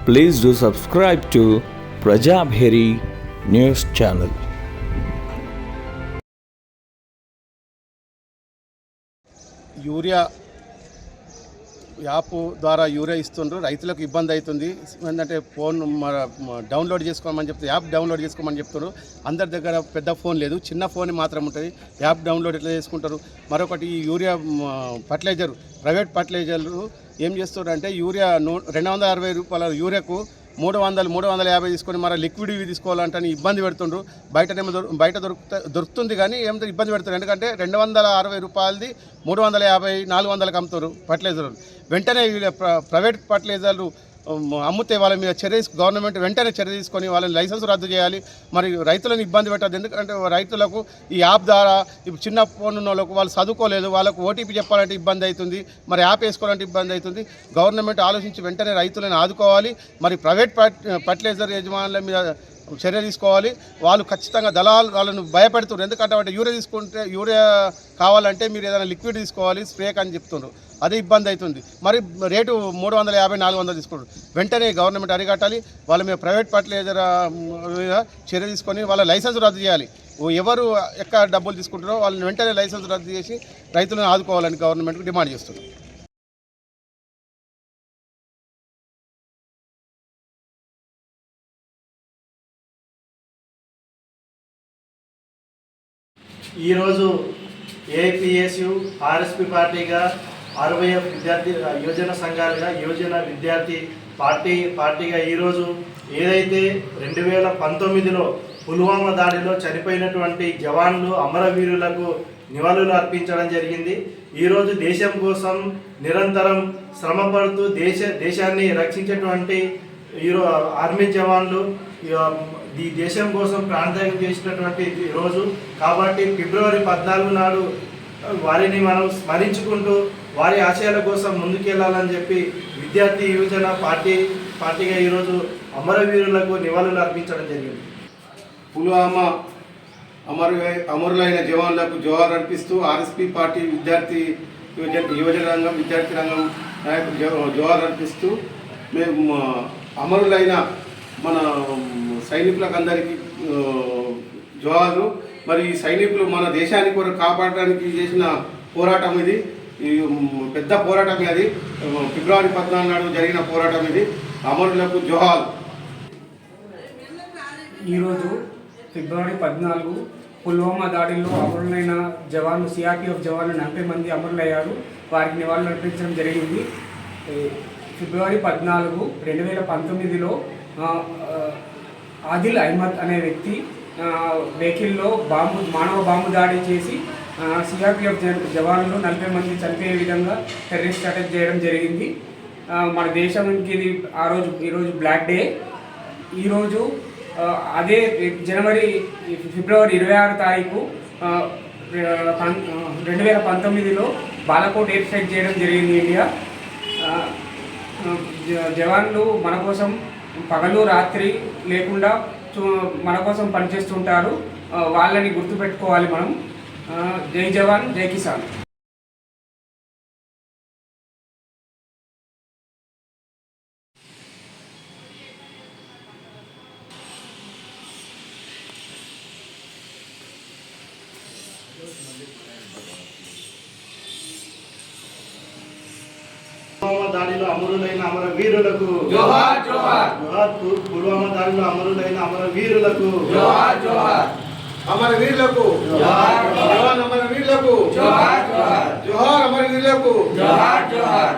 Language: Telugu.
Please do subscribe to Prajabheri News Channel. Urea app ద్వారా యూరియా ఇస్తుండ్రు, రైతులకు ఇబ్బంది అవుతుంది. ఏంటంటే ఫోన్ డౌన్లోడ్ చేసుకోమని చెప్తే యాప్ డౌన్లోడ్ చేసుకోమని చెప్తారు. అందరి దగ్గర పెద్ద ఫోన్ లేదు, చిన్న ఫోన్ మాత్రం ఉంటుంది. యాప్ డౌన్లోడ్ ఎట్లా చేసుకుంటారు? మరొకటి యూరియా ఫర్టిలైజర్, ప్రైవేట్ ఫర్టిలైజర్లు ఏం చేస్తారు అంటే యూరియా 260 రూపాయల యూరియాకు 350 తీసుకొని మరి లిక్విడ్ ఇవి తీసుకోవాలంటే ఇబ్బంది పెడుతుండ్రు. బయట దొరుకుతుంది కానీ ఏమిటో ఇబ్బంది పెడుతున్నారు. ఎందుకంటే 260 రూపాయలది 350, 400కి అమ్ముతారు ఫర్టిలైజర్. వెంటనే ప్రైవేట్ ఫర్టిలైజర్లు అమ్ముతే వాళ్ళ మీద గవర్నమెంట్ వెంటనే చర్య తీసుకొని వాళ్ళని లైసెన్స్ రద్దు చేయాలి. మరి రైతులను ఇబ్బంది పెట్టద్దు. ఎందుకంటే రైతులకు ఈ యాప్ ద్వారా ఇప్పుడు చిన్న ఫోన్ ఉన్న వాళ్ళకు వాళ్ళు చదువుకోలేదు, వాళ్ళకు ఓటీపీ చెప్పాలంటే ఇబ్బంది అవుతుంది, మరి యాప్ వేసుకోవాలంటే ఇబ్బంది అవుతుంది. గవర్నమెంట్ ఆలోచించి వెంటనే రైతులను ఆదుకోవాలి. మరి ప్రైవేట్ ఫర్టిలైజర్ యజమానుల మీద చర్య తీసుకోవాలి. వాళ్ళు ఖచ్చితంగా దళాలు వాళ్ళను భయపెడుతున్నారు. ఎందుకంటే వాటి యూరియా కావాలంటే మీరు ఏదైనా లిక్విడ్ తీసుకోవాలి, స్ప్రే అని చెప్తున్నారు. అదే ఇబ్బంది అవుతుంది. మరి రేటు 350, 400 తీసుకుంటారు. వెంటనే గవర్నమెంట్ అరికట్టాలి. వాళ్ళ మీద ప్రైవేట్ ఫర్టిలైజర్ మీద చర్య తీసుకొని వాళ్ళ లైసెన్స్ రద్దు చేయాలి. ఎవరు ఎక్కడ డబ్బులు తీసుకుంటారో వాళ్ళని వెంటనే లైసెన్స్ రద్దు చేసి రైతులను ఆదుకోవాలని గవర్నమెంట్కి డిమాండ్ చేస్తున్నారు. ఈరోజు ఏఐపిఎస్యు ఆర్ఎస్పి పార్టీగా 60 విద్యార్థి యువజన సంఘాలుగా యువజన విద్యార్థి పార్టీగా ఈరోజు ఏదైతే 2019లో పుల్వామా దాడిలో చనిపోయినటువంటి జవాన్లు అమరవీరులకు నివాళులు అర్పించడం జరిగింది. ఈరోజు దేశం కోసం నిరంతరం శ్రమపడుతూ దేశాన్ని రక్షించేటువంటి ఆర్మీ జవాన్లు ఈ దేశం కోసం ప్రాణత్యాగం చేసినటువంటి రోజు కాబట్టి ఫిబ్రవరి 14 నాడు వారిని మనం స్మరించుకుంటూ వారి ఆశయాల కోసం ముందుకెళ్లాలని చెప్పి విద్యార్థి యువజన పార్టీగా ఈరోజు అమరవీరులకు నివాళులు అర్పించడం జరిగింది. పుల్వామా అమరులైన జవాన్లకు జోహార్ అర్పిస్తూ ఆర్ఎస్పీ పార్టీ యువజన రంగం విద్యార్థి రంగం నాయకులు జోహార్ అర్పిస్తూ మేము అమరులైన మన సైనికులకు అందరికీ జోహార్లు. మరి ఈ సైనికులు మన దేశాన్ని కూడా కాపాడడానికి చేసిన పోరాటం ఇది. ఈ పెద్ద పోరాటమే అది. ఫిబ్రవరి 14 నాడు జరిగిన పోరాటం ఇది. అమరులకు జోహార్. ఈరోజు ఫిబ్రవరి 14 పుల్వామా దాడిలో అమరులైన జవాన్లు సిఆర్పిఎఫ్ జవాన్లు 40 మంది అమరులయ్యారు. వారికి నివాళులు అర్పించడం జరిగింది. ఫిబ్రవరి 14, 2019లో ఆదిల్ అహ్మద్ అనే వ్యక్తి వెహికల్లో మానవ బాంబు దాడి చేసి సిఆర్పిఎఫ్ జవాన్లు 40 మంది చనిపోయే విధంగా టెర్రరిస్ట్ అటాక్ చేయడం జరిగింది. మన దేశానికి ఇది ఈరోజు బ్లాక్ డే. ఈరోజు అదే ఫిబ్రవరి 26 తారీఖు 2019లో బాలాకోట్ ఎయిర్ స్ట్రైక్ చేయడం జరిగింది ఇండియా. జవాన్లు మన కోసం పగలు రాత్రి లేకుండా మన కోసం పనిచేస్తుంటారు. వాళ్ళని గుర్తుపెట్టుకోవాలి మనం. జై జవాన్ జై కిసాన్. పుల్వామా దాడిలో అమరులైన అమరవీరులకు జోహార్ జోహార్. పుల్వామా దాడిలో అమరులైన అమరవీరులకు జోహార్ జోహార్. అమరవీరులకు జోహార్. అమరవీరులకు జోహార్ జోహార్. జోహార్ అమరవీరులకు జోహార్ జోహార్.